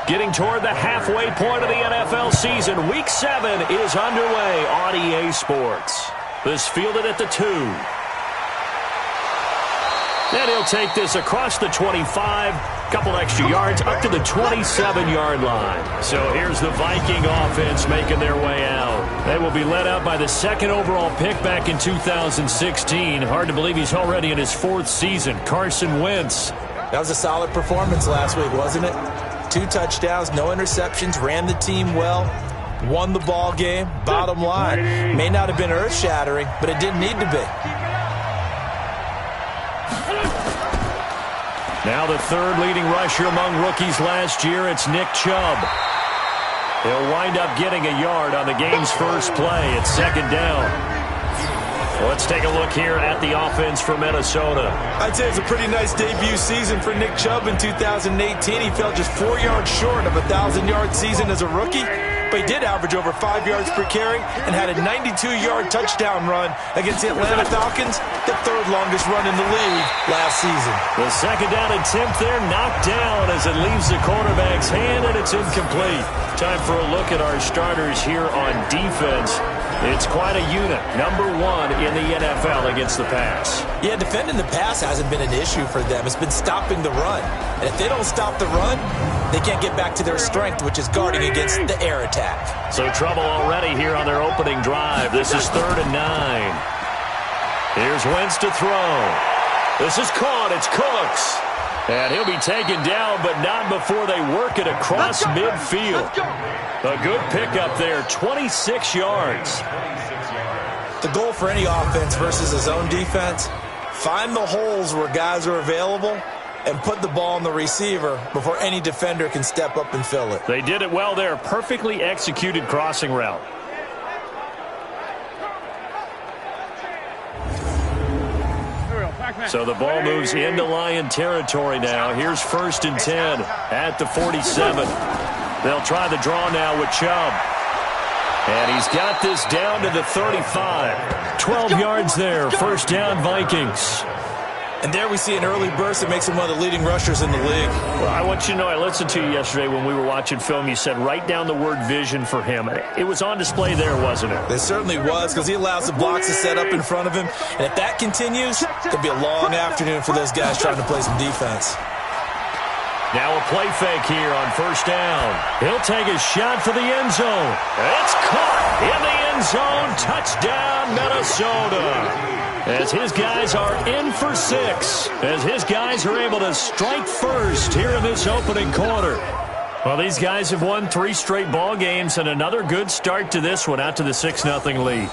Getting toward the halfway point of the NFL season. Week 7 is underway on EA Sports. This fielded at the 2. And he'll take this across the 25. Couple extra yards up to the 27-yard line. So here's the Viking offense making their way out. They will be led out by the second overall pick back in 2016. Hard to believe he's already in his 4th season. Carson Wentz. That was a solid performance last week, wasn't it? 2 touchdowns, no interceptions, ran the team well, won the ball game. Bottom line, may not have been earth-shattering, but it didn't need to be. Now the 3rd leading rusher among rookies last year, it's Nick Chubb. He'll wind up getting a yard on the game's first play. It's 2nd down. Let's take a look here at the offense for Minnesota. I'd say it's a pretty nice debut season for Nick Chubb in 2018. He fell just 4 yards short of a 1,000-yard season as a rookie, but he did average over 5 yards per carry and had a 92-yard touchdown run against the Atlanta Falcons, the 3rd longest run in the league last season. The 2nd down attempt there knocked down as it leaves the quarterback's hand, and it's incomplete. Time for a look at our starters here on defense. It's quite a unit, number 1 in the NFL against the pass. Yeah, defending the pass hasn't been an issue for them. It's been stopping the run. And if they don't stop the run, they can't get back to their strength, which is guarding against the air attack. So trouble already here on their opening drive. This is 3rd and 9. Here's Wentz to throw. This is caught. It's Cooks. And he'll be taken down, but not before they work it across midfield. A good pickup there, 26 yards. The goal for any offense versus his own defense, find the holes where guys are available and put the ball on the receiver before any defender can step up and fill it. They did it well there, perfectly executed crossing route. So the ball moves into Lion territory now. Here's 1st and 10 at the 47. They'll try the draw now with Chubb. And he's got this down to the 35. 12 yards there. 1st down, Vikings. And there we see an early burst that makes him one of the leading rushers in the league. Well, I want you to know, I listened to you yesterday when we were watching film. You said write down the word vision for him. It was on display there, wasn't it? It certainly was, because he allows the blocks to set up in front of him. And if that continues, it'll be a long afternoon for those guys trying to play some defense. Now a play fake here on 1st down. He'll take a shot for the end zone. It's caught in the end zone. Touchdown, Minnesota. As his guys are in for 6. As his guys are able to strike first here in this opening quarter. Well, these guys have won 3 straight ball games and another good start to this one out to the 6-0 lead.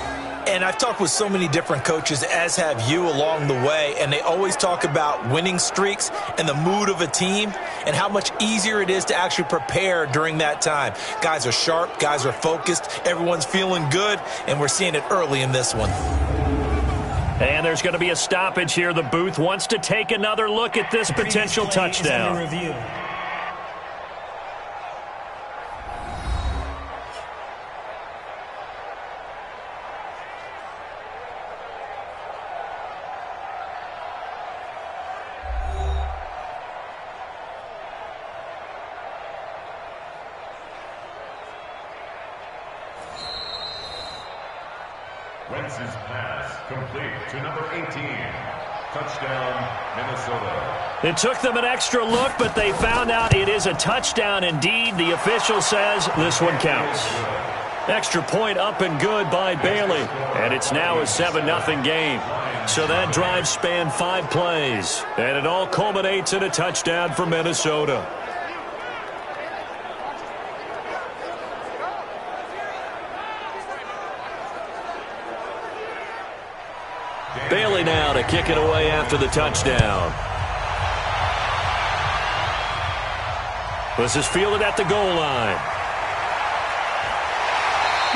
And I've talked with so many different coaches, as have you, along the way, and they always talk about winning streaks and the mood of a team and how much easier it is to actually prepare during that time. Guys are sharp, guys are focused, everyone's feeling good, and we're seeing it early in this one. And there's going to be a stoppage here. The booth wants to take another look at this potential touchdown. Wentz's pass complete to number 18. Touchdown, Minnesota. It took them an extra look, but they found out it is a touchdown indeed. The official says this one counts. Extra point up and good by Bailey. And it's now a 7-0 game. So that drive spanned 5 plays. And it all culminates in a touchdown for Minnesota. Bailey now to kick it away after the touchdown. This is fielded at the goal line.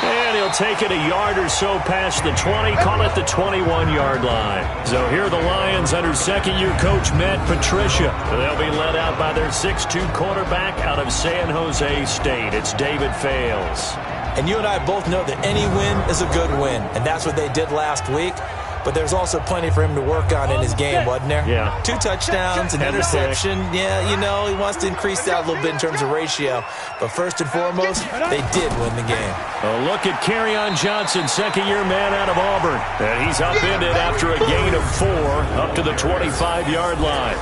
And he'll take it a yard or so past the 20, call it the 21-yard line. So here are the Lions under second-year coach Matt Patricia. They'll be led out by their 6'2 quarterback out of San Jose State. It's David Fales. And you and I both know that any win is a good win, and that's what they did last week. but there's also plenty for him to work on in his game, wasn't there? Yeah. 2 touchdowns, an interception. Yeah, you know, he wants to increase that a little bit in terms of ratio. But first and foremost, they did win the game. A look at Kerryon Johnson, second-year man out of Auburn. And he's upended after a gain of 4 up to the 25-yard line.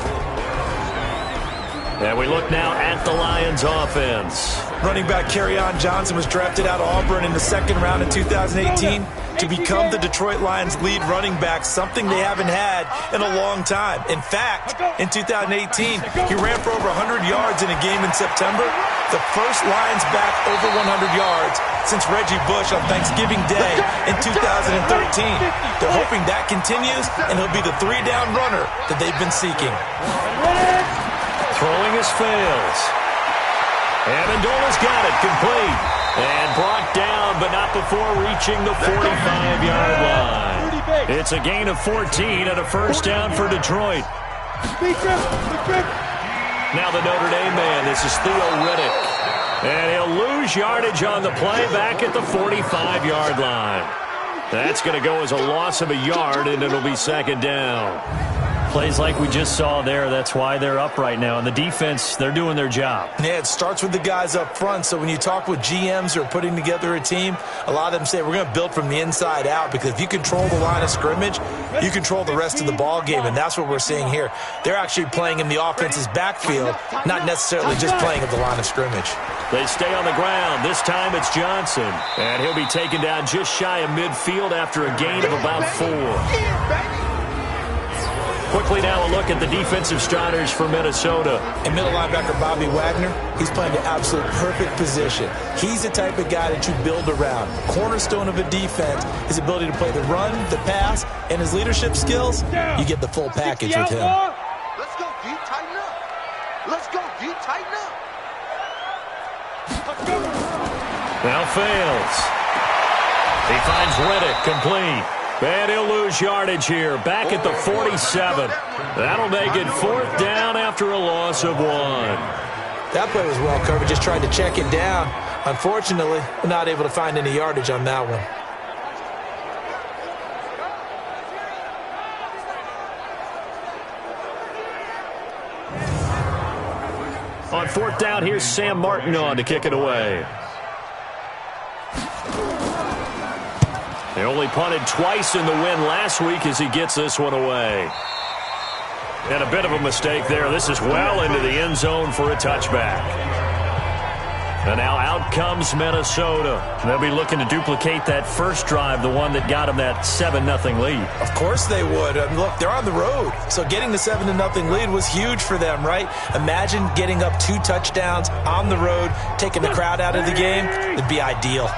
And we look now at the Lions offense. Running back Kerryon Johnson was drafted out of Auburn in the second round in 2018 to become the Detroit Lions lead running back, something they haven't had in a long time. In fact, in 2018, he ran for over 100 yards in a game in September, the first Lions back over 100 yards since Reggie Bush on Thanksgiving Day in 2013. They're hoping that continues, and he'll be the 3-down runner that they've been seeking. Throwing his fails. Amendola's got it, complete. And brought down, but not before reaching the 45-yard line. It's a gain of 14 and a first down for Detroit. Now the Notre Dame man, this is Theo Riddick. And he'll lose yardage on the play back at the 45-yard line. That's going to go as a loss of a yard, and it'll be second down. Plays like we just saw there, that's why they're up right now. And the defense, they're doing their job. Yeah, it starts with the guys up front. So when you talk with GMs who are putting together a team, a lot of them say we're going to build from the inside out, because if you control the line of scrimmage, you control the rest of the ball game, and that's what we're seeing here. They're actually playing in the offense's backfield, not necessarily just playing at the line of scrimmage. They stay on the ground. This time it's Johnson. And he'll be taken down just shy of midfield after a gain of about 4. Quickly now a look at the defensive starters for Minnesota. And middle linebacker Bobby Wagner, he's playing the absolute perfect position. He's the type of guy that you build around. Cornerstone of a defense, his ability to play the run, the pass, and his leadership skills. You get the full package with him. Let's go, D, tighten up. Let's go, D, tighten up. Now fails. He finds Riddick, complete. And he'll lose yardage here, back at the 47. That'll make it fourth down after a loss of 1. That play was well covered, just tried to check it down. Unfortunately, we're not able to find any yardage on that one. On fourth down, here's Sam Martin on to kick it away. They only punted twice in the win last week as he gets this one away. And a bit of a mistake there. This is well into the end zone for a touchback. And now out comes Minnesota. They'll be looking to duplicate that first drive, the one that got them that 7-0 lead. Of course they would. Look, they're on the road. So getting the 7-0 lead was huge for them, right? Imagine getting up 2 touchdowns on the road, taking the crowd out of the game. It'd be ideal.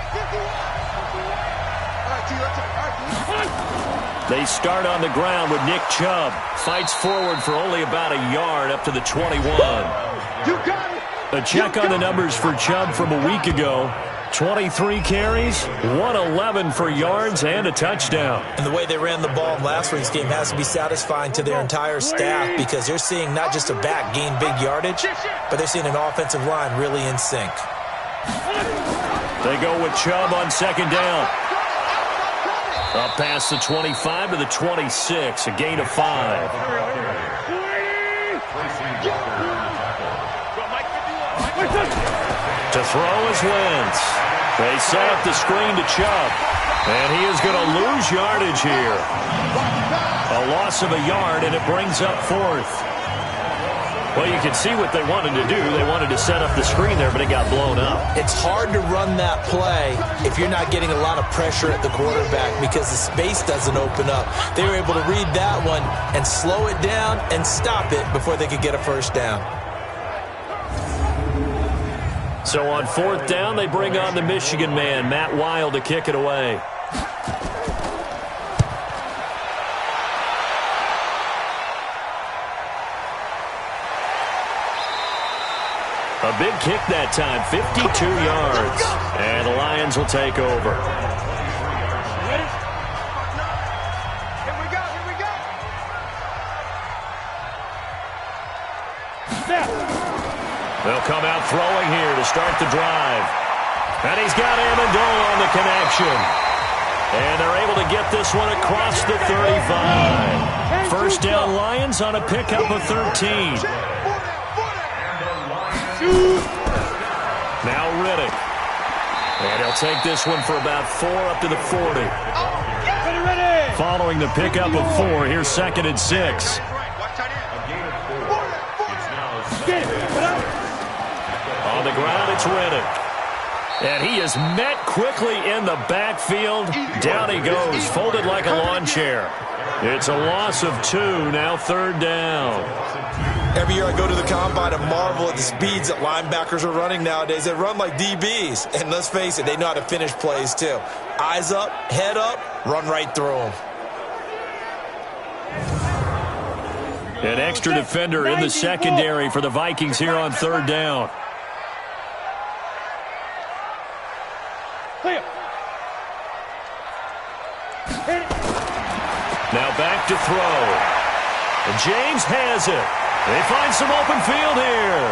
They start on the ground with Nick Chubb. Fights forward for only about a yard up to the 21. A check on the numbers for Chubb from a week ago. 23 carries, 111 for yards, and a touchdown. And the way they ran the ball in last week's game has to be satisfying to their entire staff, because they're seeing not just a back gain big yardage, but they're seeing an offensive line really in sync. They go with Chubb on second down. Up past the 25 to the 26, a gain of 5. To throw is Wentz. They set up the screen to Chubb, and he is going to lose yardage here. A loss of a yard, and it brings up fourth. Well, you can see what they wanted to do. They wanted to set up the screen there, but it got blown up. It's hard to run that play if you're not getting a lot of pressure at the quarterback, because the space doesn't open up. They were able to read that one and slow it down and stop it before they could get a first down. So on fourth down, they bring on the Michigan man, Matt Wild, to kick it away. A big kick that time, 52 yards. And the Lions will take over. Ready? Here we go, here we go. Snap. They'll come out throwing here to start the drive. And he's got Amendola on the connection. And they're able to get this one across the 35. First down Lions on a pickup of 13. Now Riddick. And he'll take this one for about 4 up to the 40. Following the pickup of 4, here's 2nd and 6. On the ground, it's Riddick. And he is met quickly in the backfield. Down he goes, folded like a lawn chair. It's a loss of 2, now 3rd down. Every year I go to the combine and marvel at the speeds that linebackers are running nowadays. They run like DBs. And let's face it, they know how to finish plays too. Eyes up, head up, run right through them. An extra defender in the secondary for the Vikings here on 3rd down. Now back to throw. And James has it. They find some open field here.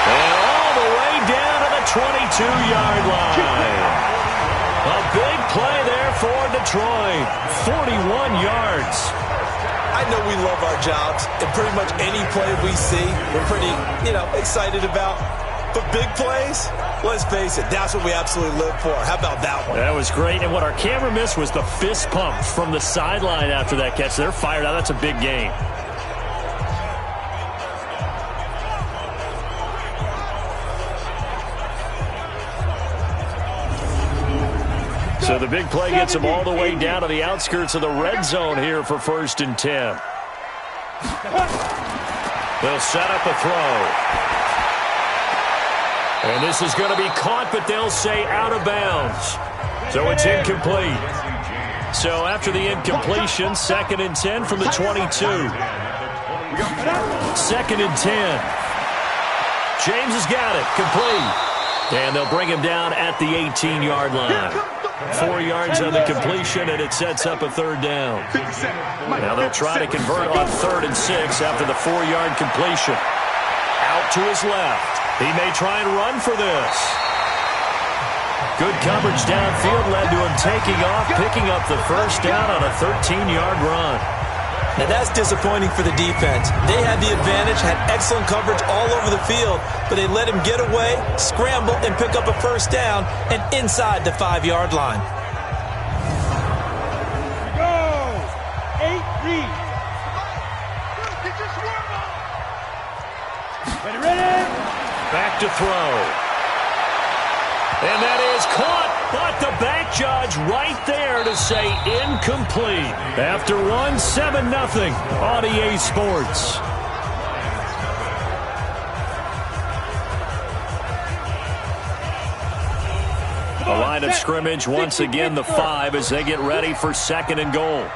And all the way down to the 22-yard line. A big play there for Detroit. 41 yards. I know we love our jobs, and pretty much any play we see, we're pretty, excited about. But big plays, let's face it, that's what we absolutely live for. How about that one? That was great, and what our camera missed was the fist pump from the sideline after that catch. They're fired out. That's a big game. So the big play gets them all the way down to the outskirts of the red zone here for 1st and 10. They'll set up a throw. And this is going to be caught, but they'll say out of bounds. So it's incomplete. So after the incompletion, 2nd and 10 from the 22. 2nd and 10. James has got it. Complete. And they'll bring him down at the 18-yard line. 4 yards on the completion, and it sets up a 3rd down. Now they'll try to convert on 3rd and 6 after the 4-yard completion. Out to his left. He may try and run for this. Good coverage downfield led to him taking off, picking up the 1st down on a 13-yard run. Now that's disappointing for the defense. They had the advantage, had excellent coverage all over the field, but they let him get away, scramble, and pick up a 1st down and inside the 5-yard line. Go! 8-3. Ready? Back to throw. And that is caught, but the back judge right there to say incomplete. After 7-0 on EA Sports. The line of scrimmage once again the 5 as they get ready for 2nd and goal.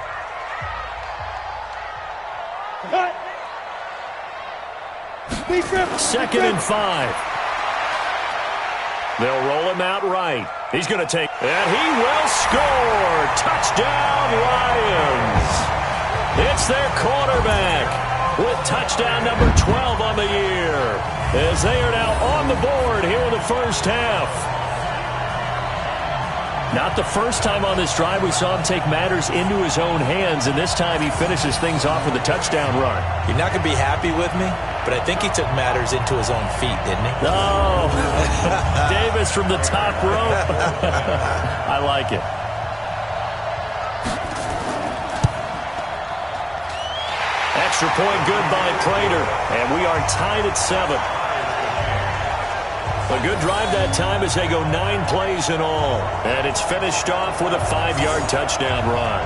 Second and 5. They'll roll him out right. He's going to take, and he will score. Touchdown, Lions. It's their quarterback with touchdown number 12 on the year as they are now on the board here in the 1st half. Not the first time on this drive we saw him take matters into his own hands, and this time he finishes things off with a touchdown run. You're not going to be happy with me, but I think he took matters into his own feet, didn't he? Oh, Davis from the top rope. I like it. Extra point good by Prater, and we are tied at 7. A good drive that time as they go 9 plays in all. And it's finished off with a 5-yard touchdown run.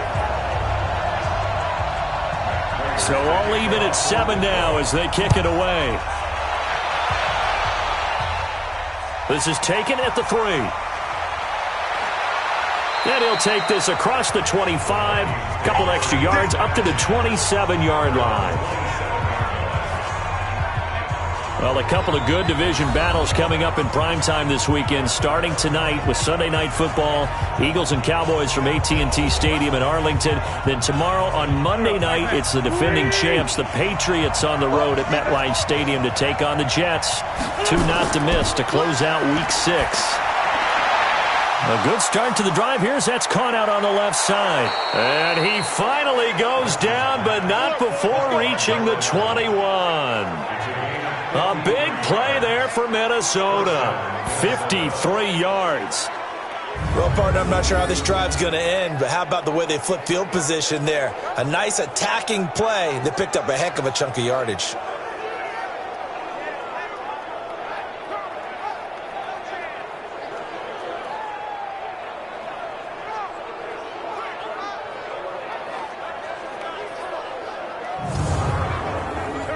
So all even at 7 now as they kick it away. This is taken at the 3. And he'll take this across the 25. Couple extra yards up to the 27-yard line. Well, a couple of good division battles coming up in primetime this weekend, starting tonight with Sunday Night Football, Eagles and Cowboys from AT&T Stadium in Arlington. Then tomorrow on Monday night, it's the defending champs, the Patriots, on the road at MetLife Stadium to take on the Jets. 2 not to miss to close out Week 6. A good start to the drive. That's caught out on the left side. And he finally goes down, but not before reaching the 21. A big play there for Minnesota. 53 yards. Well, partner, I'm not sure how this drive's going to end, but how about the way they flip field position there? A nice attacking play that picked up a heck of a chunk of yardage.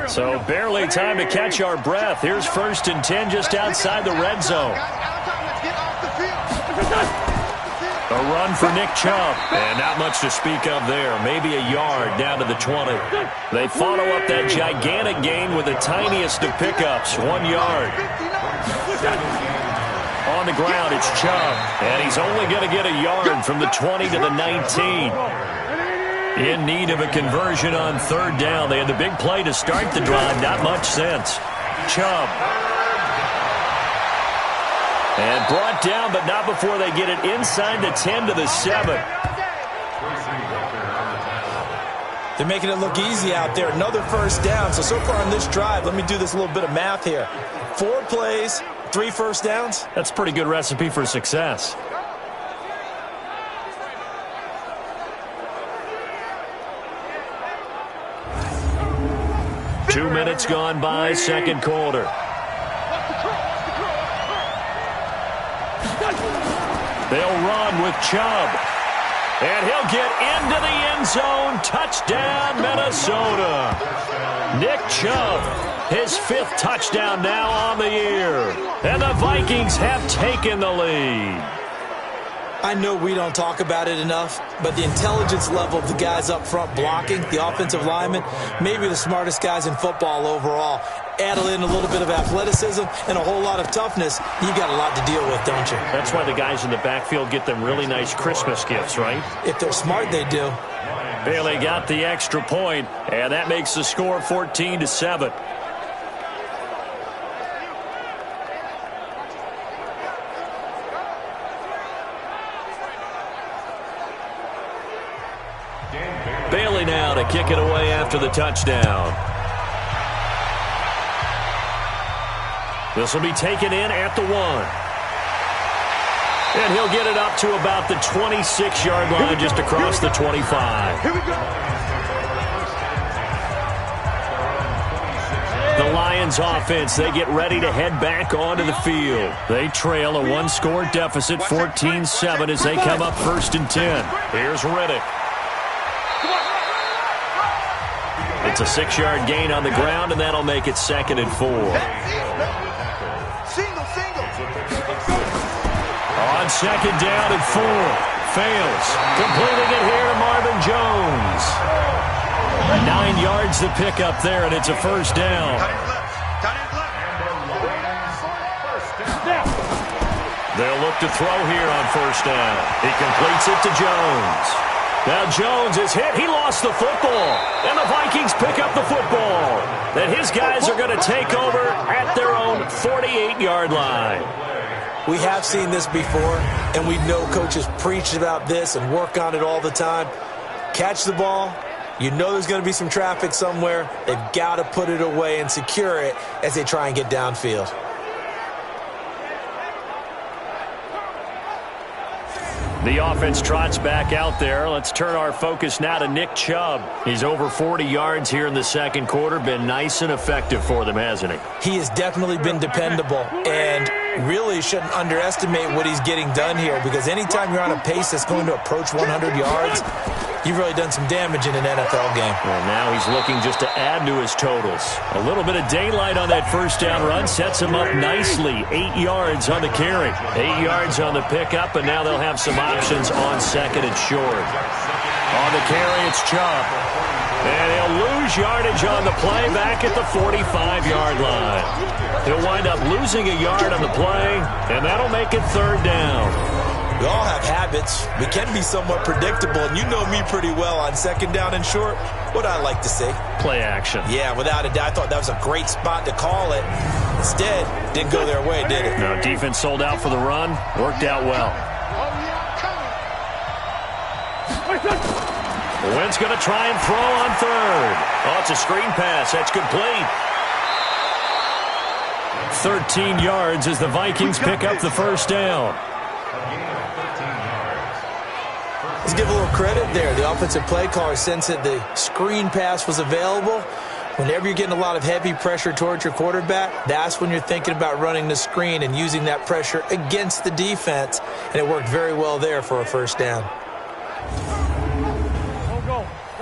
So barely time to catch our breath. Here's 1st and 10 just outside the red zone. A run for Nick Chubb. And not much to speak of there. Maybe a yard down to the 20. They follow up that gigantic gain with the tiniest of pickups. 1 yard. On the ground, it's Chubb. And he's only going to get a yard from the 20 to the 19. In need of a conversion on 3rd down. They had the big play to start the drive. Not much sense. Chubb. And brought down, but not before they get it inside the 10 to the 7. They're making it look easy out there. Another 1st down. So far on this drive, let me do this little bit of math here. 4 plays, 3 first downs. That's a pretty good recipe for success. Two minutes gone by, second quarter. They'll run with Chubb. And he'll get into the end zone. Touchdown, Minnesota. Nick Chubb, his 5th touchdown now on the year. And the Vikings have taken the lead. I know we don't talk about it enough, but the intelligence level of the guys up front blocking, the offensive linemen, maybe the smartest guys in football overall. Add in a little bit of athleticism and a whole lot of toughness, you got a lot to deal with, don't you? That's why the guys in the backfield get them really nice Christmas gifts, right? If they're smart, they do. Bailey got the extra point, and that makes the score 14-7. Bailey now to kick it away after the touchdown. This will be taken in at the 1. And he'll get it up to about the 26-yard line, just across the 25. Here we go. The Lions offense, they get ready to head back onto the field. They trail a 1-score deficit, 14-7, as they come up 1st and 10. Here's Riddick. It's a 6-yard gain on the ground, and that'll make it 2nd and 4. Single. On 2nd down and 4. Fails. Completing it here to Marvin Jones. 9 yards to pick up there, and it's a 1st down. They'll look to throw here on 1st down. He completes it to Jones. Now Jones is hit. He lost the football. And the Vikings pick up the football. And his guys are going to take over at their own 48-yard line. We have seen this before, and we know coaches preach about this and work on it all the time. Catch the ball. You know there's going to be some traffic somewhere. They've got to put it away and secure it as they try and get downfield. The offense trots back out there. Let's turn our focus now to Nick Chubb. He's over 40 yards here in the second quarter. Been nice and effective for them, hasn't he? He has definitely been dependable, and really shouldn't underestimate what he's getting done here, because anytime you're on a pace that's going to approach 100 yards, you've really done some damage in an NFL game. Well, now he's looking just to add to his totals. A little bit of daylight on that 1st down run sets him up nicely. 8 yards on the carry, 8 yards on the pickup, and now they'll have some options on 2nd and short. On the carry, it's Chubb. And he'll lose yardage on the play back at the 45-yard line. He'll wind up losing a yard on the play, and that'll make it 3rd down. We all have habits. We can be somewhat predictable, and you know me pretty well on 2nd down and short. What I like to see. Play action. Yeah, without a doubt. I thought that was a great spot to call it. Instead, didn't go their way, did it? No, defense sold out for the run. Worked out well. Wynn's going to try and throw on third. Oh, it's a screen pass. That's complete. 13 yards as the Vikings pick up the first down. Let's give a little credit there. The offensive play caller sensed that the screen pass was available. Whenever you're getting a lot of heavy pressure towards your quarterback, that's when you're thinking about running the screen and using that pressure against the defense. And it worked very well there for a first down.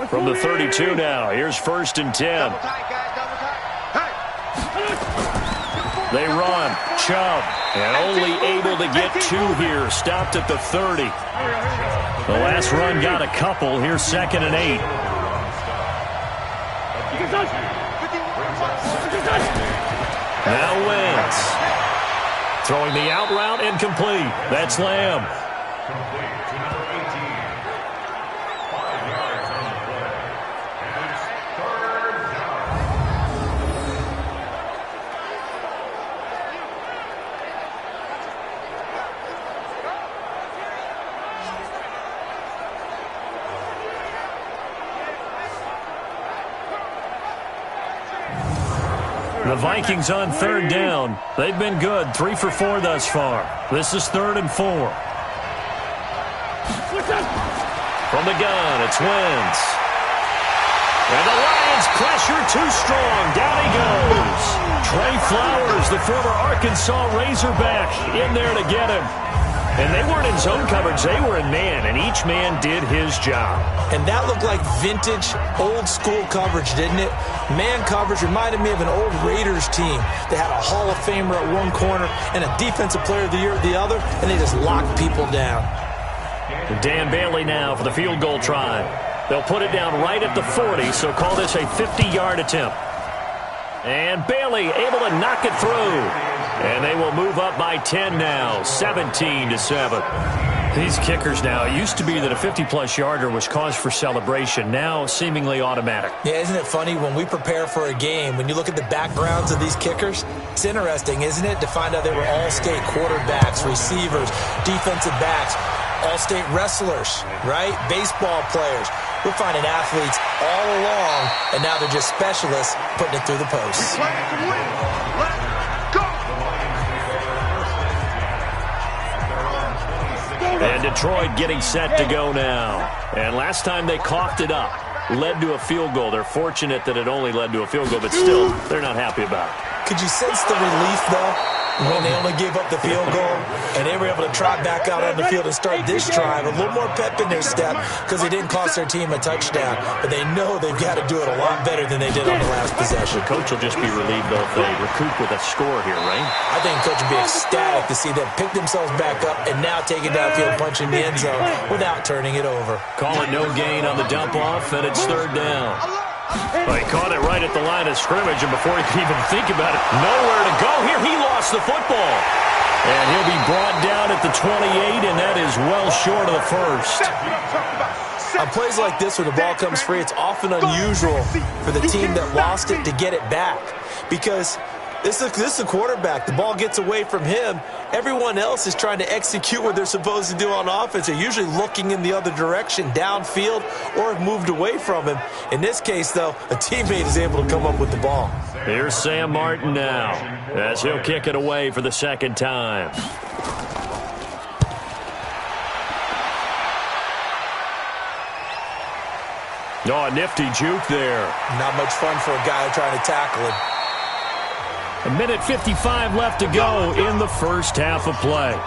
From the 32 now, here's 1st and 10. They run, Chubb, and only able to get 2 here. Stopped at the 30. The last run got a couple. Here's 2nd and 8. Now Wentz. Throwing the out route incomplete. That's Lamb. Complete to number 18. 5 yards on the play. And it's 3rd down. The Vikings on 3rd down. They've been good, 3 for 4 thus far. This is 3rd and 4. From the gun, it's Wentz. And the Lions pressure too strong. Down he goes. Trey Flowers, the former Arkansas Razorback, in there to get him. And they weren't in zone coverage. They were in man, and each man did his job. And that looked like vintage, old-school coverage, didn't it? Man coverage reminded me of an old Raiders team. They had a Hall of Famer at one corner and a Defensive Player of the Year at the other, and they just locked people down. Dan Bailey now for the field goal try. They'll put it down right at the 40, so call this a 50-yard attempt. And Bailey able to knock it through. And they will move up by 10 now, 17-7. These kickers now, it used to be that a 50-plus yarder was cause for celebration. Now seemingly automatic. Yeah, isn't it funny when we prepare for a game, when you look at the backgrounds of these kickers, it's interesting, isn't it, to find out they were all-state quarterbacks, receivers, defensive backs, all-state wrestlers, right? Baseball players. We're finding athletes all along, and now they're just specialists putting it through the posts. And Detroit getting set to go now. And last time they coughed it up, led to a field goal. They're fortunate that it only led to a field goal, but still, they're not happy about it. Could you sense the relief, though, when they only gave up the field goal and they were able to trot back out on the field and start this drive? A little more pep in their step because they didn't cost their team a touchdown. But they know they've got to do it a lot better than they did on the last possession. The coach will just be relieved, though, if they recoup with a score here, right? I think the coach will be ecstatic to see them pick themselves back up and now take it downfield, punching the end zone without turning it over. Call it no gain on the dump-off, and it's 3rd down. Well, he caught it right at the line of scrimmage, and before he could even think about it, nowhere to go. Here, he lost the football. And he'll be brought down at the 28, and that is well short of the first. On plays like this, when the ball comes free, it's often unusual for the team that lost it to get it back. Because this is a quarterback. The ball gets away from him. Everyone else is trying to execute what they're supposed to do on offense. They're usually looking in the other direction, downfield, or have moved away from him. In this case, though, a teammate is able to come up with the ball. Here's Sam Martin now, as he'll kick it away for the 2nd time. Oh, a nifty juke there. Not much fun for a guy trying to tackle him. A minute 55 left to go in the first half of play.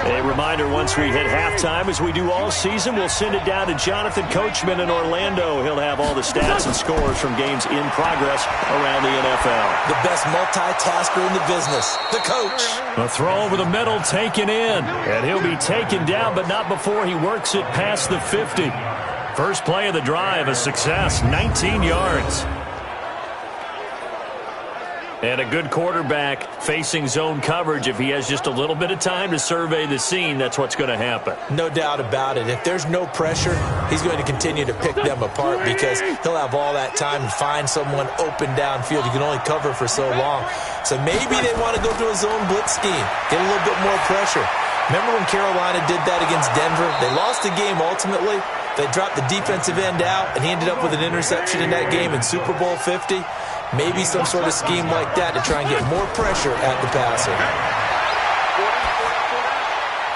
A reminder, once we hit halftime, as we do all season, we'll send it down to Jonathan Coachman in Orlando. He'll have all the stats and scores from games in progress around the NFL. The best multitasker in the business, the coach. A throw over the middle taken in, and he'll be taken down, but not before he works it past the 50. First play of the drive, a success, 19 yards. And a good quarterback facing zone coverage, if he has just a little bit of time to survey the scene, that's what's going to happen. No doubt about it. If there's no pressure, he's going to continue to pick them apart because he'll have all that time to find someone open downfield. You can only cover for so long. So maybe they want to go to a zone blitz scheme, get a little bit more pressure. Remember when Carolina did that against Denver? They lost the game ultimately. They dropped the defensive end out, and he ended up with an interception in that game in Super Bowl 50. Maybe some sort of scheme like that to try and get more pressure at the passer.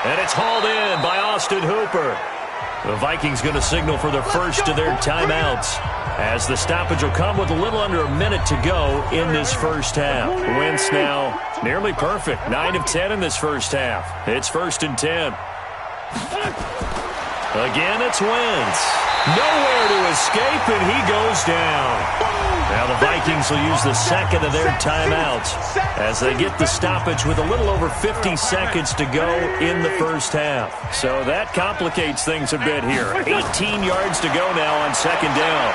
And it's hauled in by Austin Hooper. The Vikings going to signal for the first of their timeouts, as the stoppage will come with a little under a minute to go in this first half. Wentz now nearly perfect. 9 of 10 in this first half. It's 1st and 10. Again, it's Wentz. Nowhere to escape, and he goes down. Now the Vikings will use the second of their timeouts as they get the stoppage with a little over 50 seconds to go in the first half. So that complicates things a bit here. 18 yards to go now on 2nd down.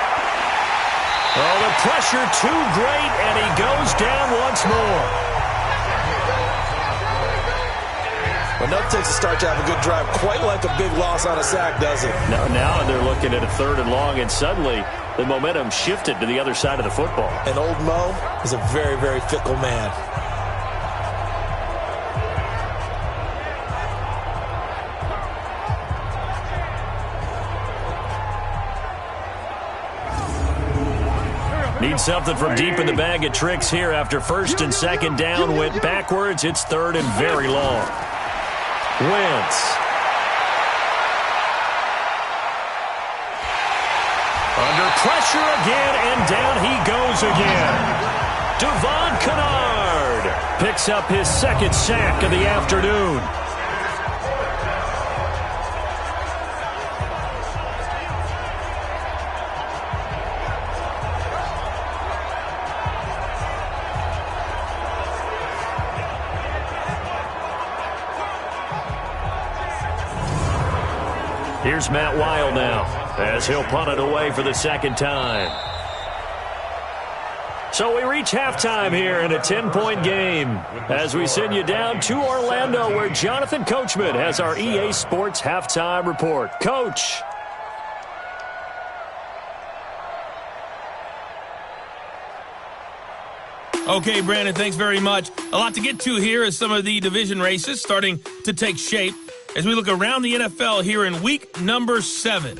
Oh, the pressure too great, and he goes down once more. But nothing takes a start to have a good drive, quite like a big loss on a sack, does it? Now they're looking at a 3rd and long, and suddenly the momentum shifted to the other side of the football. And old Mo is a very, very fickle man. Need something from deep in the bag of tricks here after 1st and 2nd down. Went backwards. It's 3rd and very long. Wentz. Under pressure again, and down he goes again. Devon Kennard picks up his 2nd sack of the afternoon. Here's Matt Weil now, as he'll punt it away for the 2nd time. So we reach halftime here in a 10-point game as we send you down to Orlando, where Jonathan Coachman has our EA Sports halftime report. Coach. Okay, Brandon, thanks very much. A lot to get to here as some of the division races starting to take shape as we look around the NFL here in week number 7.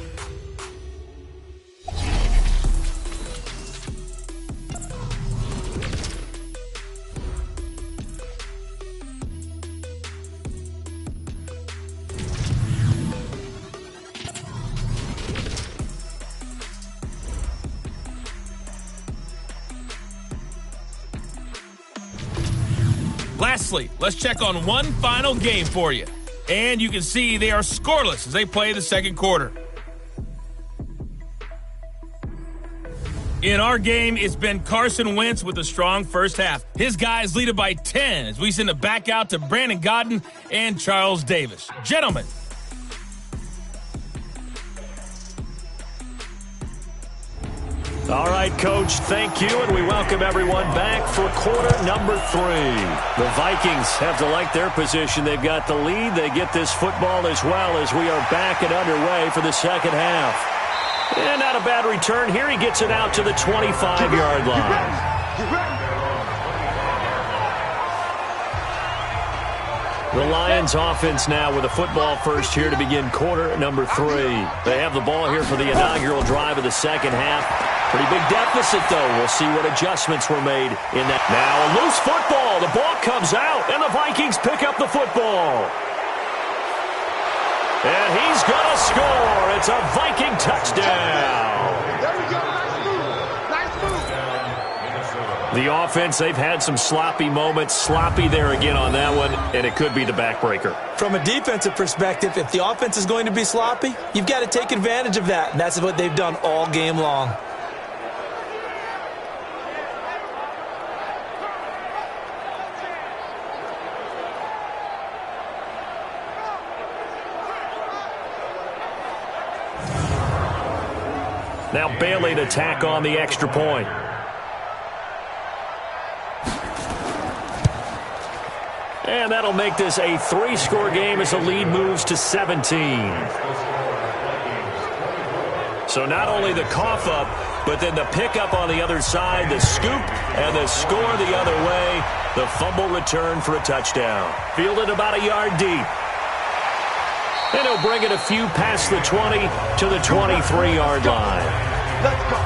Lastly, let's check on one final game for you. And you can see they are scoreless as they play the 2nd quarter. In our game, it's been Carson Wentz with a strong first half. His guys lead it by 10 as we send it back out to Brandon Godden and Charles Davis. Gentlemen. All right, Coach, thank you, and we welcome everyone back for quarter number 3. The Vikings have to like their position. They've got the lead. They get this football as well as we are back and underway for the 2nd half. And not a bad return here. He gets it out to the 25-yard line. The Lions offense now with a football first here to begin quarter number 3. They have the ball here for the inaugural drive of the 2nd half. Pretty big deficit, though. We'll see what adjustments were made in that. Now a loose football. The ball comes out, and the Vikings pick up the football. And he's going to score. It's a Viking touchdown. There we go. Nice move. The offense, they've had some sloppy moments. Sloppy there again on that one, and it could be the backbreaker. From a defensive perspective, if the offense is going to be sloppy, you've got to take advantage of that, and that's what they've done all game long. Now Bailey to tack on the extra point. And that'll make this a 3-score game as the lead moves to 17. So not only the cough up, but then the pickup on the other side, the scoop, and the score the other way. The fumble return for a touchdown. Fielded about a yard deep. And he'll bring it a few past the 20 to the 23-yard line. Let's go.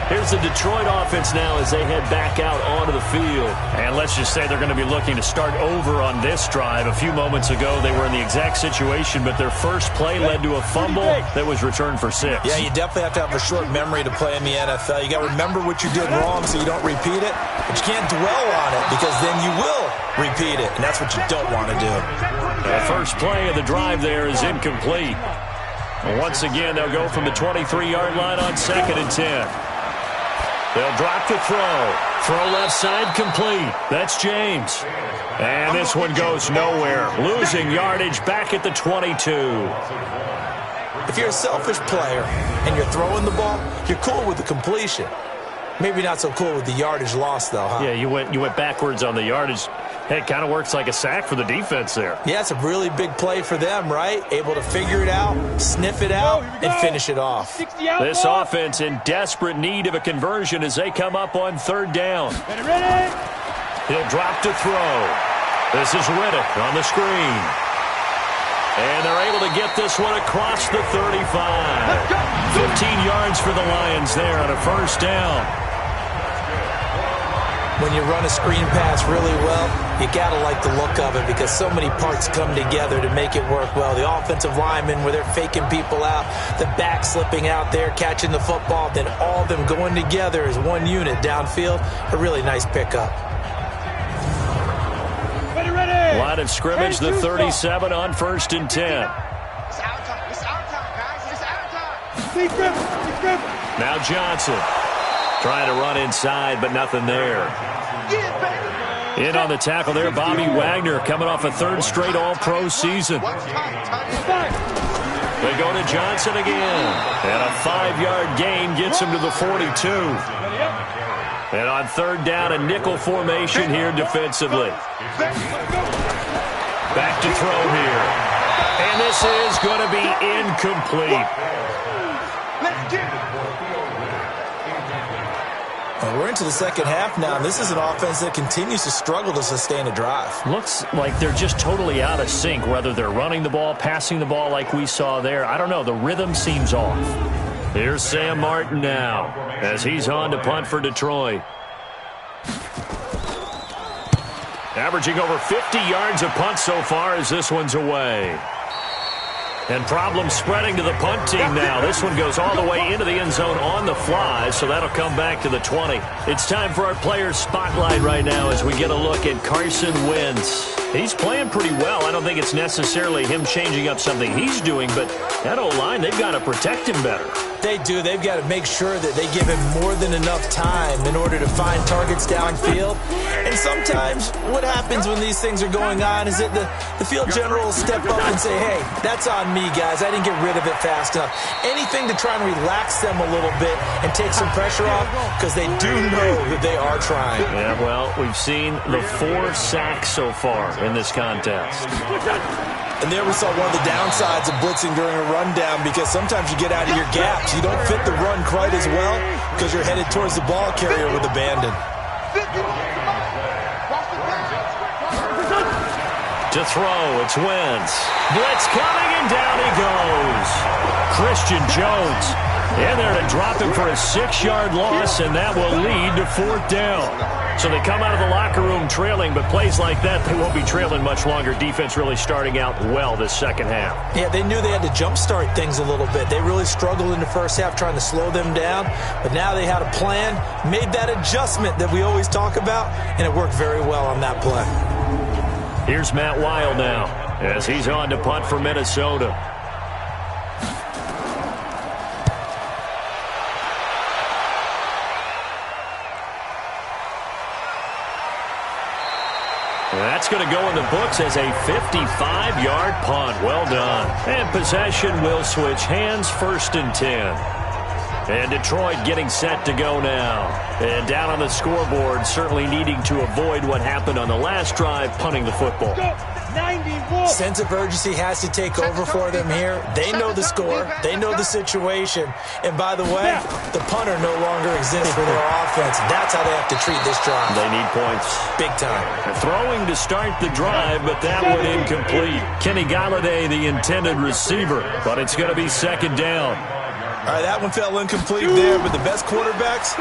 Here's the Detroit offense now as they head back out onto the field. And let's just say they're going to be looking to start over on this drive. A few moments ago, they were in the exact situation, but their first play led to a fumble that was returned for 6. Yeah, you definitely have to have a short memory to play in the NFL. You got to remember what you did wrong so you don't repeat it, but you can't dwell on it because then you will repeat it, and that's what you don't want to do. The first play of the drive there is incomplete. And once again, they'll go from the 23-yard line on 2nd and 10. They'll drop the throw. Throw left side complete. That's James. And this one goes nowhere. Losing yardage back at the 22. If you're a selfish player and you're throwing the ball, you're cool with the completion. Maybe not so cool with the yardage loss, though, huh? Yeah, you went backwards on the yardage. Hey, it kind of works like a sack for the defense there. Yeah, it's a really big play for them, right? Able to figure it out, sniff it out, and finish it off. This offense in desperate need of a conversion as they come up on 3rd down. Ready? He'll drop to throw. This is Riddick on the screen. And they're able to get this one across the 35. 15 yards for the Lions there on a 1st down. When you run a screen pass really well, you got to like the look of it because so many parts come together to make it work well. The offensive linemen, where they're faking people out, the back slipping out there, catching the football, then all of them going together as one unit downfield. A really nice pickup. Ready. Line of scrimmage, the 37 on 1st and 10. It's our time. It's our time, guys. It's our time. Keep gripping. Now Johnson trying to run inside, but nothing there. In on the tackle there, Bobby Wagner coming off a 3rd straight All-Pro season. They go to Johnson again. And a 5-yard gain gets him to the 42. And on 3rd down, a nickel formation here defensively. Back to throw here. And this is going to be incomplete. Let's get it. Well, we're into the 2nd half now, and this is an offense that continues to struggle to sustain a drive. Looks like they're just totally out of sync, whether they're running the ball, passing the ball like we saw there. I don't know. The rhythm seems off. Here's Sam Martin now as he's on to punt for Detroit. Averaging over 50 yards a punt so far as this one's away. And problems spreading to the punt team now. This one goes all the way into the end zone on the fly, so that'll come back to the 20. It's time for our players' spotlight right now as we get a look at Carson Wentz. He's playing pretty well. I don't think it's necessarily him changing up something he's doing, but that O-line, they've got to protect him better. They do. They've got to make sure that they give him more than enough time in order to find targets downfield. And sometimes what happens when these things are going on is that the field general will step up and say, hey, that's on me, guys. I didn't get rid of it fast enough. Anything to try and relax them a little bit and take some pressure off because they do know that they are trying. Yeah, well, we've seen the 4 sacks so far in this contest. And there we saw one of the downsides of blitzing during a rundown because sometimes you get out of your gaps. You don't fit the run quite as well because you're headed towards the ball carrier with abandon. To throw, it's Wentz. Blitz coming, and down he goes. Christian Jones in there to drop him for a 6-yard loss, and that will lead to 4th down. So they come out of the locker room trailing, but plays like that, they won't be trailing much longer. Defense really starting out well this 2nd half. Yeah, they knew they had to jumpstart things a little bit. They really struggled in the 1st half trying to slow them down, but now they had a plan, made that adjustment that we always talk about, and it worked very well on that play. Here's Matt Weil now as he's on to punt for Minnesota. That's going to go in the books as a 55-yard punt. Well done. And possession will switch hands, 1st and 10. And Detroit getting set to go now. And down on the scoreboard, certainly needing to avoid what happened on the last drive, punting the football. 91. Sense of urgency has to take over for them here. They know the score. They know the situation. And by the way, the punter no longer exists for their offense. That's how they have to treat this drive. They need points. Big time. Throwing to start the drive, but that one incomplete. Kenny Galladay, the intended receiver, but it's going to be second down. All right, that one fell incomplete there, but the best quarterbacks,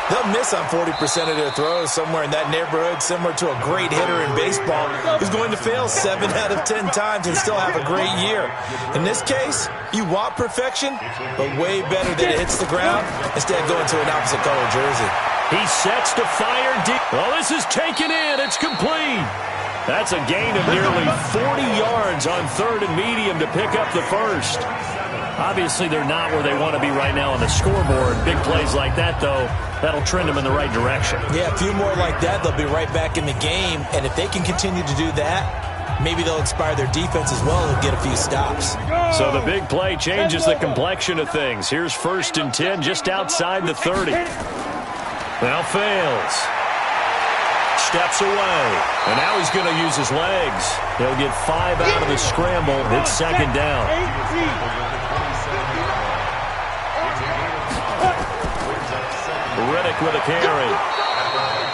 they'll miss on 40% of their throws, somewhere in that neighborhood, similar to a great hitter in baseball who's going to fail 7 out of 10 times and still have a great year. In this case, you want perfection, but way better that it hits the ground instead of going to an opposite color jersey. He sets to fire deep. Well, this is taken in. It's complete. That's a gain of nearly 40 yards on third and medium to pick up the first. Obviously, they're not where they want to be right now on the scoreboard. Big plays like that, though, that'll trend them in the right direction. Yeah, a few more like that, they'll be right back in the game. And if they can continue to do that, maybe they'll inspire their defense as well and get a few stops. So the big play changes the complexion of things. Here's 1st and 10 just outside the 30. Now fails. Steps away. And now he's going to use his legs. He'll get 5 out of the scramble. It's second down. Riddick with a carry.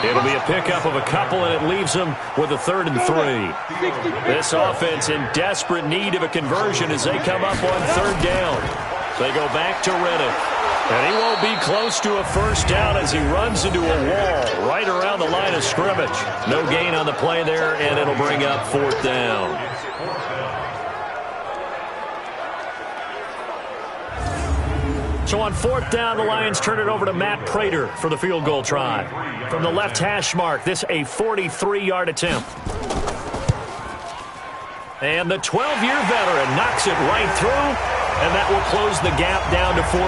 It'll be a pickup of a couple, and it leaves him with a 3rd and 3. This offense in desperate need of a conversion as they come up on 3rd down. They go back to Riddick. And he won't be close to a first down as he runs into a wall right around the line of scrimmage. No gain on the play there, and it'll bring up 4th down. So on 4th down, the Lions turn it over to Matt Prater for the field goal try. From the left hash mark, this a 43-yard attempt. And the 12-year veteran knocks it right through, and that will close the gap down to 14.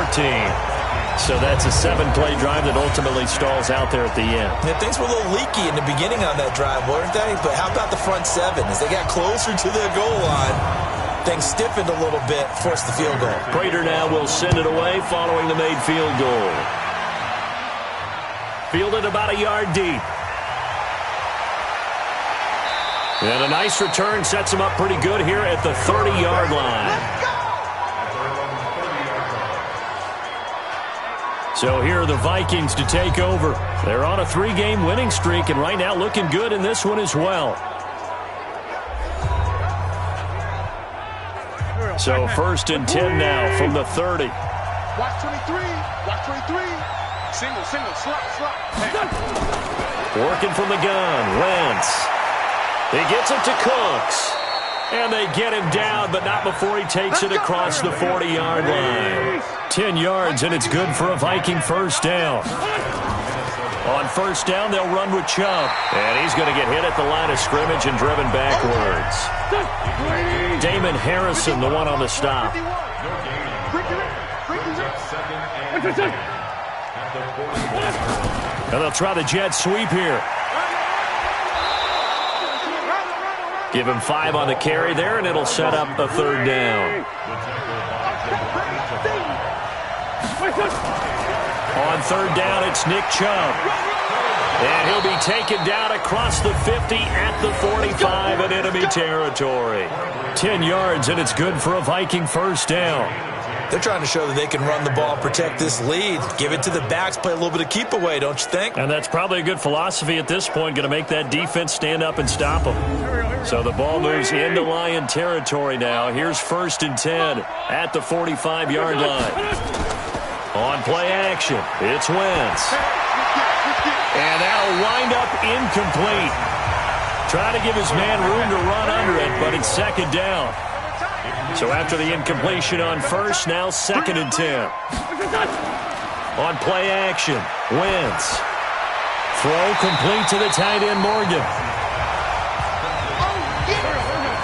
So that's a 7-play drive that ultimately stalls out there at the end. Yeah, things were a little leaky in the beginning on that drive, weren't they? But how about the front 7? As they got closer to the goal line, things stiffened a little bit, forced the field goal. Prater now will send it away following the made field goal. Fielded about a yard deep. And a nice return sets him up pretty good here at the 30-yard line. So here are the Vikings to take over. They're on a 3-game winning streak, and right now looking good in this one as well. So 1st and 10 now from the 30. Watch 23. Watch 23. Single, slot. Working from the gun, Wentz. He gets it to Cooks. And they get him down, but not before he takes it across the 40-yard line. 10 yards, and it's good for a Viking first down. On 1st down, they'll run with Chubb. And he's going to get hit at the line of scrimmage and driven backwards. Damon Harrison, the one on the stop. And they'll try the jet sweep here. Give him 5 on the carry there, and it'll set up a 3rd down. On 3rd down, it's Nick Chubb. And he'll be taken down across the 50 at the 45 in enemy territory. 10 yards, and it's good for a Viking first down. They're trying to show that they can run the ball and protect this lead. Give it to the backs, play a little bit of keep away, don't you think? And that's probably a good philosophy at this point, going to make that defense stand up and stop them. So the ball moves into Lion territory now. Here's 1st and 10 at the 45-yard line. On play action, it's Wentz. And that'll wind up incomplete. Trying to give his man room to run under it, but it's 2nd down. So after the incompletion on 1st, now 2nd and 10. On play action, Wentz. Throw complete to the tight end, Morgan.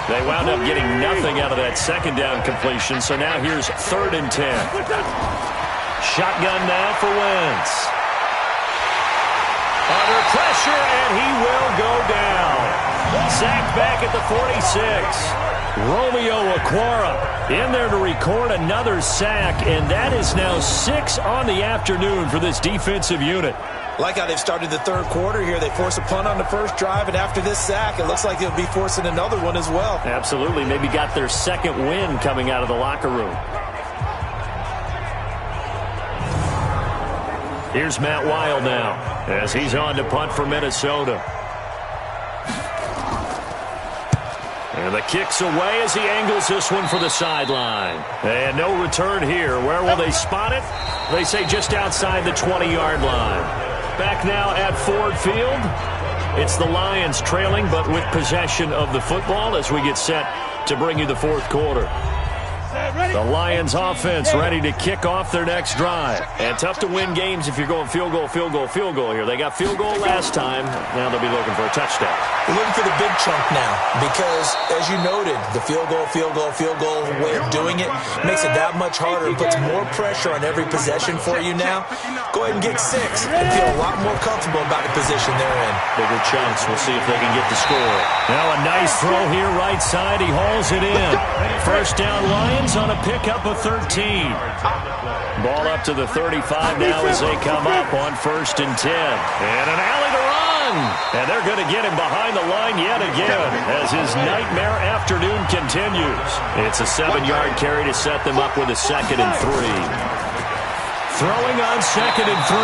They wound up getting nothing out of that 2nd down completion, so now here's 3rd and 10. Shotgun now for Wentz. Under pressure, and he will go down. Sacked back at the 46. Romeo Okwara in there to record another sack, and that is now 6 on the afternoon for this defensive unit. Like how they've started the third quarter here. They force a punt on the first drive, and after this sack, it looks like they'll be forcing another one as well. Absolutely. Maybe got their second win coming out of the locker room. Here's Matt Weil now as he's on to punt for Minnesota. And the kick's away as he angles this one for the sideline. And no return here. Where will they spot it? They say just outside the 20-yard line. Back now at Ford Field. It's the Lions trailing, but with possession of the football as we get set to bring you the fourth quarter. The Lions offense ready to kick off their next drive. And tough to win games if you're going field goal, field goal, field goal here. They got field goal last time. Now they'll be looking for a touchdown. We're looking for the big chunk now because, as you noted, the field goal way of doing it makes it that much harder and puts more pressure on every possession for you now. Go ahead and get 6 and feel a lot more comfortable about the position they're in. Bigger chunks. We'll see if they can get the score. Now a nice throw here right side. He hauls it in. First down Lions on a pickup of 13. Ball up to the 35 now as they come up on 1st and 10. And an alley to run. And they're going to get him behind the line yet again as his nightmare afternoon continues. It's a 7-yard carry to set them up with a 2nd and 3. Throwing on 2nd and 3.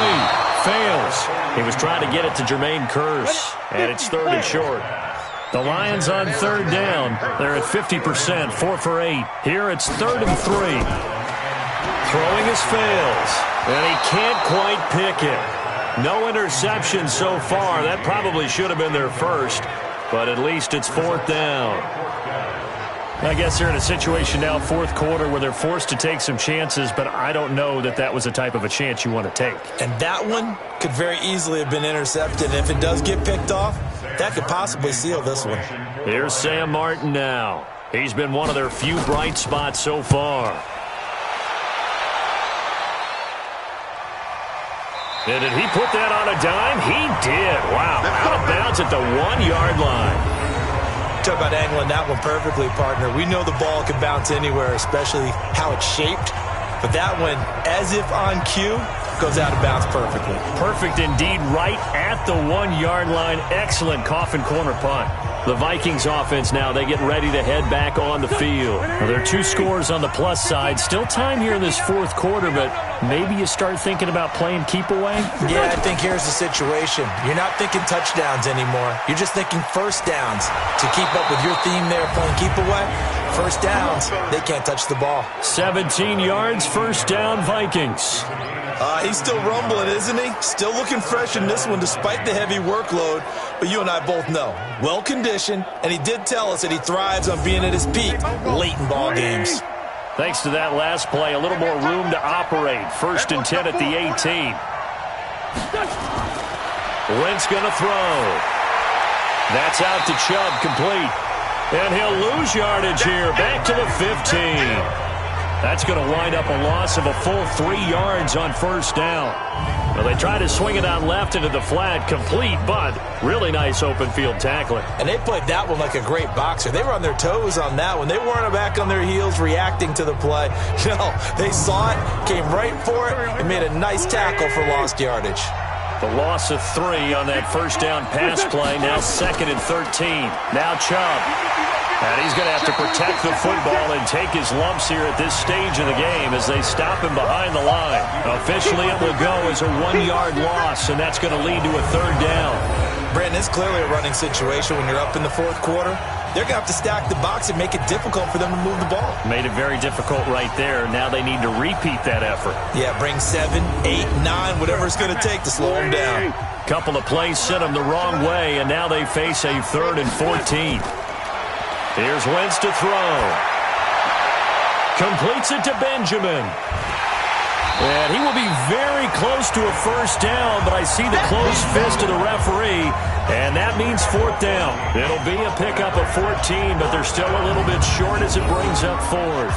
Fails. He was trying to get it to Jermaine Kearse. And it's 3rd and short. The Lions on 3rd down. They're at 50%, 4 for 8. Here it's 3rd and 3. Throwing his fails. And he can't quite pick it. No interception so far. That probably should have been their first. But at least it's 4th down. I guess they're in a situation now, 4th quarter, where they're forced to take some chances, but I don't know that that was the type of a chance you want to take. And that one could very easily have been intercepted. And if it does get picked off, that could possibly seal this one. Here's Sam Martin now. He's been one of their few bright spots so far. And did he put that on a dime? He did. Wow. Out of bounds at the 1-yard line. Talk about angling that one perfectly, partner. We know the ball can bounce anywhere, especially how it's shaped. But that one, as if on cue, goes out of bounds perfectly. Perfect indeed, right at the 1-yard line. Excellent coffin corner punt. The Vikings offense now, they get ready to head back on the field. Well, there are 2 scores on the plus side. Still time here in this 4th quarter, but maybe you start thinking about playing keep away? Yeah, I think here's the situation. You're not thinking touchdowns anymore. You're just thinking first downs. To keep up with your theme there, playing keep away, first downs, they can't touch the ball. 17 yards, first down, Vikings. He's still rumbling, isn't he? Still looking fresh in this one despite the heavy workload. But you and I both know, well-conditioned, and he did tell us that he thrives on being at his peak late in ball games. Thanks to that last play, a little more room to operate. 1st and 10 at the 18. Wentz going to throw. That's out to Chubb, complete. And he'll lose yardage here, back to the 15. That's going to wind up a loss of a full 3 yards on 1st down. Well, they try to swing it out left into the flat, complete, but really nice open field tackling. And they played that one like a great boxer. They were on their toes on that one. They weren't back on their heels reacting to the play. No, they saw it, came right for it, and made a nice tackle for lost yardage. The loss of 3 on that first down pass play. Now 2nd and 13. Now Chubb. And he's going to have to protect the football and take his lumps here at this stage of the game as they stop him behind the line. Officially, it will go as a 1-yard loss, and that's going to lead to a 3rd down. Brandon, it's clearly a running situation when you're up in the 4th quarter. They're going to have to stack the box and make it difficult for them to move the ball. Made it very difficult right there. Now they need to repeat that effort. Yeah, bring 7, 8, 9, whatever it's going to take to slow them down. Couple of plays sent them the wrong way, and now they face a 3rd and 14. Here's Wentz to throw. Completes it to Benjamin. And he will be very close to a first down, but I see the closed fist of the referee, and that means 4th down. It'll be a pickup of 14, but they're still a little bit short as it brings up 4th.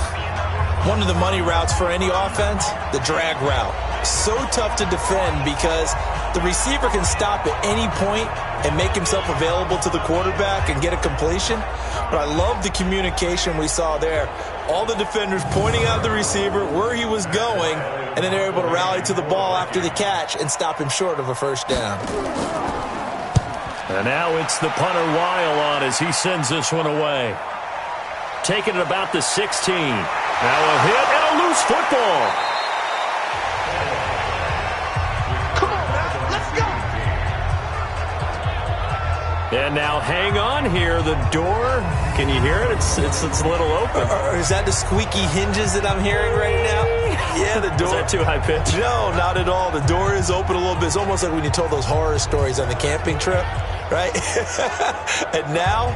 One of the money routes for any offense, the drag route. so tough to defend because the receiver can stop at any point and make himself available to the quarterback and get a completion. But I love the communication we saw there. All the defenders pointing out the receiver, where he was going, and then they're able to rally to the ball after the catch and stop him short of a first down. And now it's the punter Weil on as he sends this one away. Taking it about the 16. Now a hit and a loose football. Come on, man. Let's go. And now hang on here. The door, can you hear it? It's a little open. Or is that the squeaky hinges that I'm hearing right now? Yeah, the door. Is that too high pitch? No, not at all. The door is open a little bit. It's almost like when you told those horror stories on the camping trip, right? And now,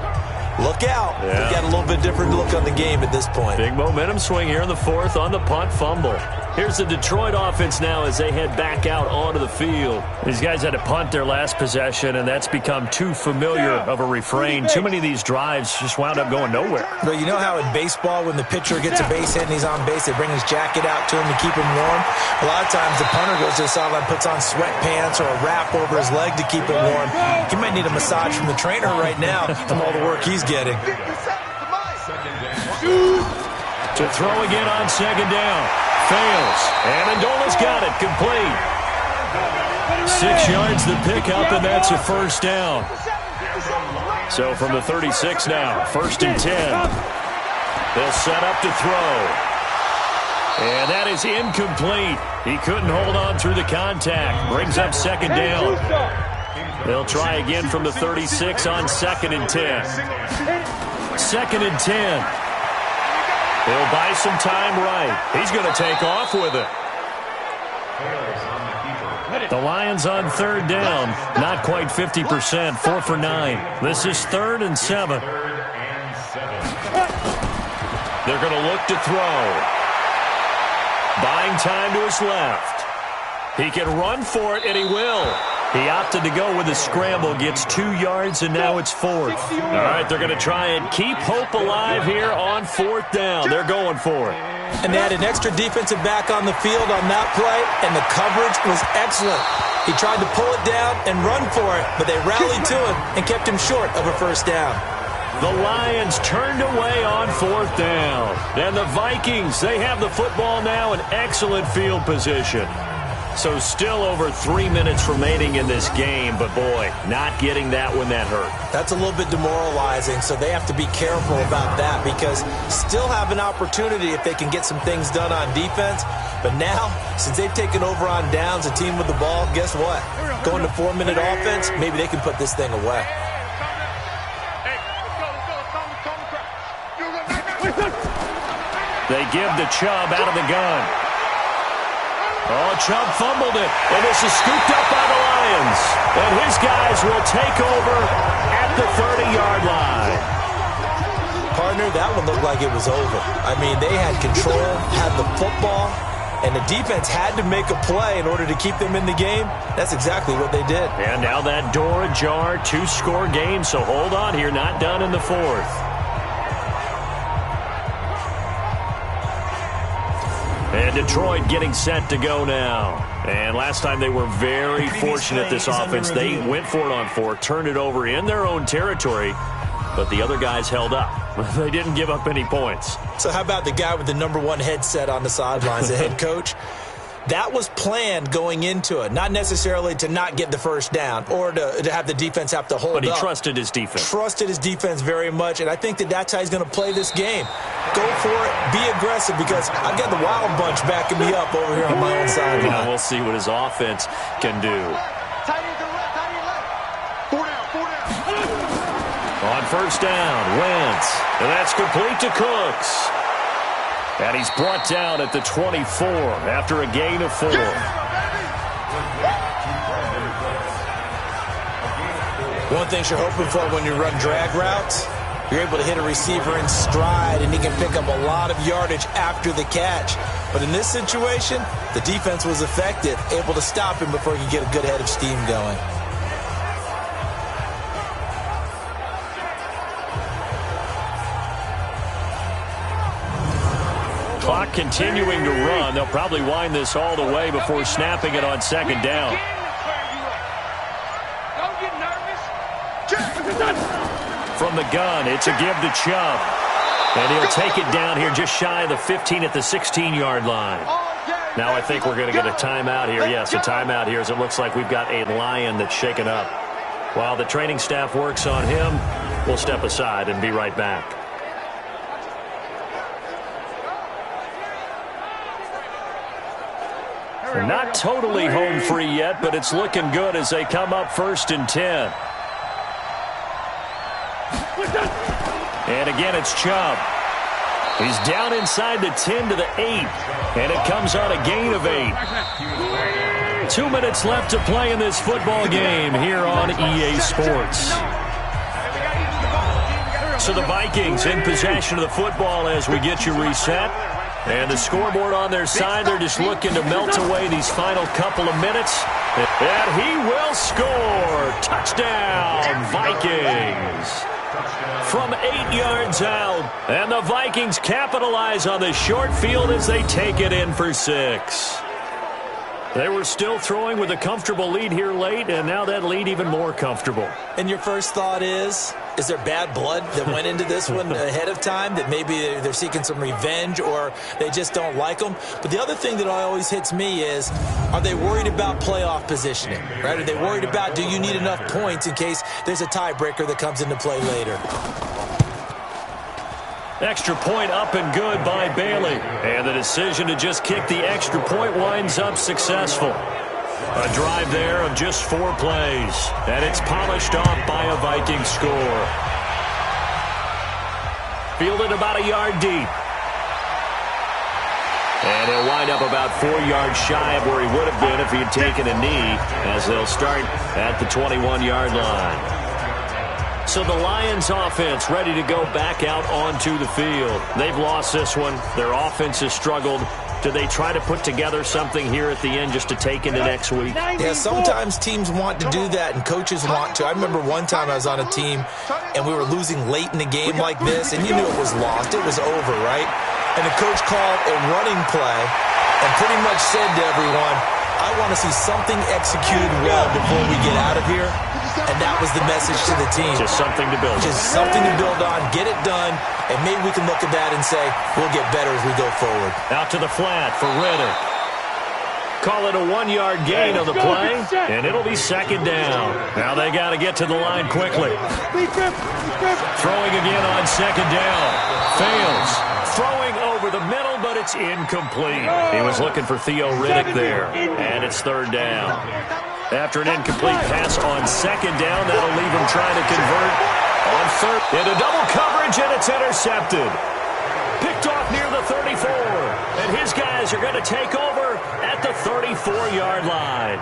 look out. Yeah. We've got a little bit different look on the game at this point. Big momentum swing here in the fourth on the punt fumble. Here's the Detroit offense now as they head back out onto the field. These guys had to punt their last possession, and that's become too familiar of a refrain. Too many of these drives just wound up going nowhere. But you know how in baseball, when the pitcher gets a base hit and he's on base, they bring his jacket out to him to keep him warm? A lot of times the punter goes to the sideline, puts on sweatpants or a wrap over his leg to keep it warm. He might need a massage from the trainer right now from all the work he's getting. To throw again on second down. Fails. Amendola's got it. Complete. 6 yards the pickup, and that's a first down. So from the 36 now, 1st and 10. They'll set up to throw. And that is incomplete. He couldn't hold on through the contact. Brings up second down. They'll try again from the 36 on 2nd and 10. 2nd and 10. He'll buy some time right. He's going to take off with it. The Lions on 3rd down. Not quite 50%. 4 for 9. This is 3rd and 7. They're going to look to throw. Buying time to his left. He can run for it, and he will. He opted to go with a scramble, gets 2 yards, and now it's 4th. All right, they're going to try and keep hope alive here on 4th down. They're going for it. And they had an extra defensive back on the field on that play, and the coverage was excellent. He tried to pull it down and run for it, but they rallied to him and kept him short of a first down. The Lions turned away on 4th down. And the Vikings, they have the football now in excellent field position. So still over 3 minutes remaining in this game, but boy, not getting that when that hurt. That's a little bit demoralizing, so they have to be careful about that because still have an opportunity if they can get some things done on defense. But now, since they've taken over on downs, a team with the ball, guess what? Going to 4-minute offense, maybe they can put this thing away. They give to Chubb out of the gun. Oh, Chubb fumbled it, and this is scooped up by the Lions. And his guys will take over at the 30-yard line. Partner, that one looked like it was over. I mean, they had control, had the football, and the defense had to make a play in order to keep them in the game. That's exactly what they did. And now that door ajar, 2-score game, so hold on here, not done in the 4th. And Detroit getting set to go now. And last time they were very fortunate, this offense. They went for it on 4th, turned it over in their own territory, but the other guys held up. They didn't give up any points. So how about the guy with the #1 headset on the sidelines, the head coach? That was planned going into it, not necessarily to not get the first down or to have the defense have to hold up. But he trusted his defense. Trusted his defense very much, and I think that's how he's going to play this game. Go for it, be aggressive, because I've got the Wild Bunch backing me up over here on my own sideline. We'll see what his offense can do. Tight end to left, tight end left. 4 down. On first down, Wentz. And that's complete to Cooks. And he's brought down at the 24 after a gain of 4. One thing you're hoping for when you run drag routes, you're able to hit a receiver in stride, and he can pick up a lot of yardage after the catch. But in this situation, the defense was effective, able to stop him before he could get a good head of steam going. Clock continuing to run. They'll probably wind this all the way before snapping it on second down. Don't get nervous. From the gun, it's a give to Chubb. And he'll take it down here just shy of the 15 at the 16-yard line. Now I think we're going to get a timeout here. Yes, a timeout here as it looks like we've got a Lion that's shaken up. While the training staff works on him, we'll step aside and be right back. They're not totally home free yet, but it's looking good as they come up 1st and 10. And again, it's Chubb. He's down inside the 10 to the 8, and it comes on a gain of 8. 2 minutes left to play in this football game here on EA Sports. So the Vikings in possession of the football as we get you reset. And the scoreboard on their side, they're just looking to melt away these final couple of minutes. And he will score. Touchdown, Vikings. From 8 yards out. And the Vikings capitalize on the short field as they take it in for 6. They were still throwing with a comfortable lead here late, and now that lead even more comfortable. And your first thought is there bad blood that went into this one ahead of time, that maybe they're seeking some revenge or they just don't like them? But the other thing that always hits me is, are they worried about playoff positioning, right? Are they worried about, do you need enough points in case there's a tiebreaker that comes into play later? Extra point up and good by Bailey. And the decision to just kick the extra point winds up successful. A drive there of just 4 plays. And it's polished off by a Viking score. Fielded about a yard deep. And he'll wind up about 4 yards shy of where he would have been if he had taken a knee, as they'll start at the 21-yard line. So the Lions offense ready to go back out onto the field. They've lost this one. Their offense has struggled. Do they try to put together something here at the end just to take into next week? Yeah, sometimes teams want to do that and coaches want to. I remember one time I was on a team and we were losing late in the game like this, and you knew it was lost. It was over, right? And the coach called a running play and pretty much said to everyone, I want to see something executed well before we get out of here. And that was the message to the team. Just something to build on. Just something to build on, get it done, and maybe we can look at that and say, we'll get better as we go forward. Out to the flat for Ritter. Call it a 1-yard gain on the play, and it'll be second down. Now they got to get to the line quickly. Throwing again on second down. Fails. Throwing over the middle, but it's incomplete. He was looking for Theo Riddick there, and it's third down. After an incomplete pass on second down, that'll leave him trying to convert on third. Into double coverage, and it's intercepted. Picked off near the 34. And his guys are going to take over at the 34-yard line.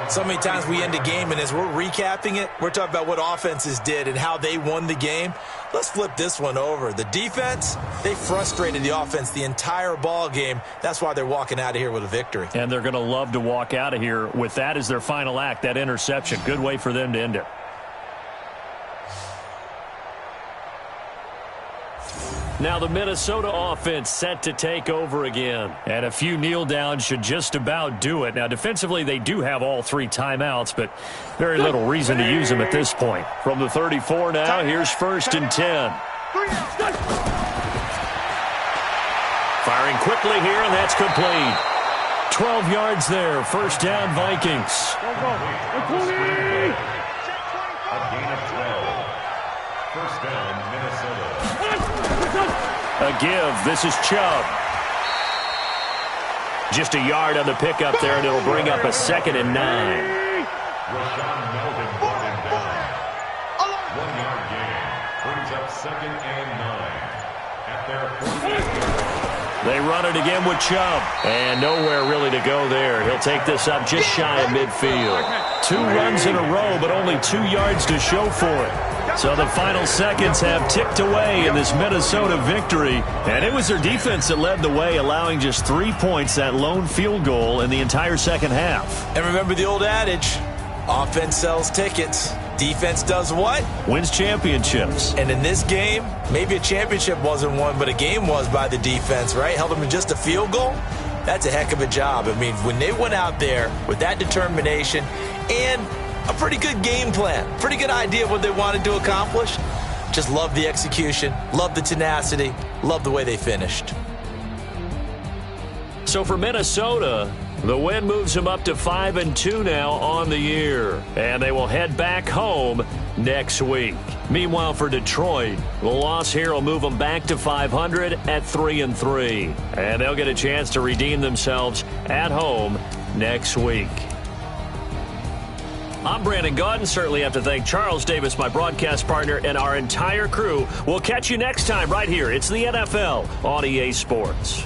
So many times we end a game, and as we're recapping it, we're talking about what offenses did and how they won the game. Let's flip this one over. The defense, they frustrated the offense the entire ball game. That's why they're walking out of here with a victory. And they're going to love to walk out of here with that as their final act, that interception. Good way for them to end it. Now the Minnesota offense set to take over again. And a few kneel downs should just about do it. Now defensively they do have all 3 timeouts, but very little reason to use them at this point. From the 34 now, here's 1st and 10. Firing quickly here, and that's complete. 12 yards there, first down Vikings. A gain of 12. First down, Minnesota. A give. This is Chubb. Just a yard on the pickup there, and it'll bring up a 2nd and 9. Rashawn Melvin brought him down. 1-yard gain. Brings up 2nd and 9. At their 48. They run it again with Chubb. And nowhere really to go there. He'll take this up just shy of midfield. 2 runs in a row, but only 2 yards to show for it. So the final seconds have ticked away in this Minnesota victory. And it was their defense that led the way, allowing just 3 points, that lone field goal in the entire second half. And remember the old adage, offense sells tickets. Defense does what? Wins championships. And in this game, maybe a championship wasn't won, but a game was by the defense, right? Held them to just a field goal. That's a heck of a job. I mean, when they went out there with that determination and a pretty good game plan, pretty good idea of what they wanted to accomplish, just love the execution, love the tenacity, love the way they finished. So for Minnesota, the win moves them up to 5-2 now on the year. And they will head back home next week. Meanwhile, for Detroit, the loss here will move them back to 500 at 3-3. And they'll get a chance to redeem themselves at home next week. I'm Brandon Gaudin. Certainly have to thank Charles Davis, my broadcast partner, and our entire crew. We'll catch you next time right here. It's the NFL on EA Sports.